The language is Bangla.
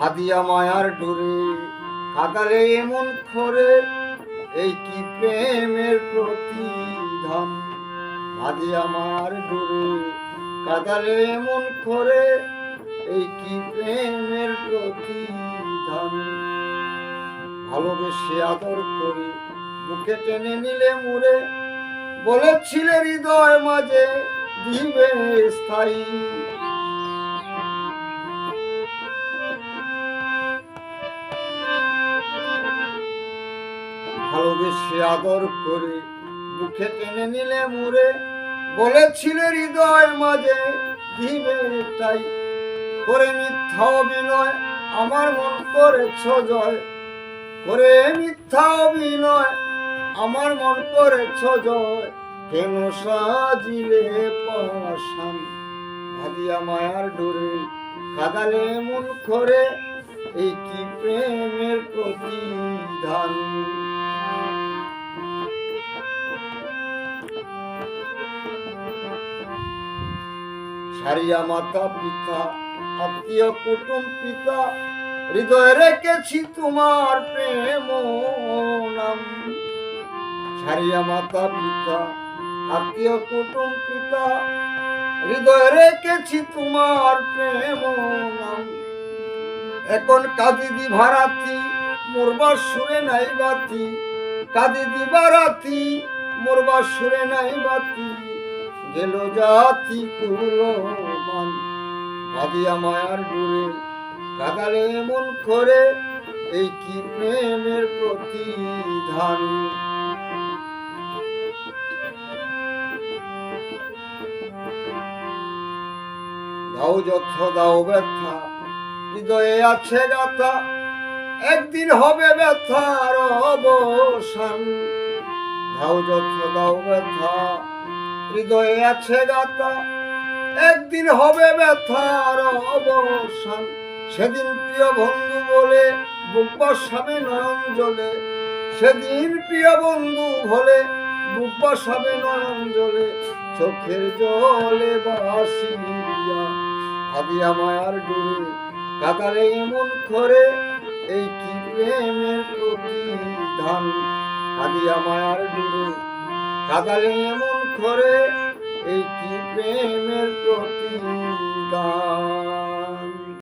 ভাদিয়া মায়ার ডোরে কাদালে এমন করে, এই কি প্রেমের প্রতিধান। ভাদিয়া মায়ার ডোরে কাদালে এমন করে, এই কি প্রেমের প্রতিধান। ভালোবেসে আদর করে বুকে টেনে নিলে মুড়ে, বলেছিলে হৃদয় মাঝে দিবে স্থায়ী। ভালোবেসে আদর করে বুকে টেনে নিলে মুড়ে, বলেছিলে হৃদয় মাঝে দিবে তাই। করে মিথ্যা অভিনয় আমার মন করেছ জয়, করে মিথ্যা অভিনয় আমার মন করেছ জয়। কেন সাজিলে পাষাণ, ভাদিয়া মায়ার ডোরে কাদালে মন করে, এই কি প্রেমের প্রতিধান। ছাড়িয়া মাতা পিতা আত্মীয় কুটুম পিতা, হৃদয়ে রেখেছি তোমার প্রেম নাম। ছাড়িয়া মাতা পিতা আত্মীয় কুটুম পিতা, হৃদয়ে রেখেছি তোমার প্রেম নাম। এখন কাঁদি দিবারাতি মরবার সুরে নাই বাতি, কাঁদি দিবারাতি মরবার সুরে নাই বাতি। গেল জাতি কুলমান, ভাদিয়া মায়ার ডোরে কাদালে এমন করে, এই কি প্রেমের প্রতিধান। দাও যথ দাও ব্যথা হৃদয়ে আছে গাথা, একদিন হবে ব্যথার অবসান। দাও যথ দাও ব্যথা হৃদয়ে আছে গাথা, একদিন হবে ব্যথার অবসান। সেদিন প্রিয় বন্ধু বলে বুক বসাবে নয়ন জলে, সেদিন প্রিয় বন্ধু বলে বুক বসাবে নয়ন জলে। চোখের জলে বাসিয়া ভাদিয়া মায়ার ডোরে কাদালে এমন করে, এই কি প্রেমের প্রতিধান। ভাদিয়া মায়ার ডোরে কাদালে এমন করে, এই কি প্রেমের প্রতিদান।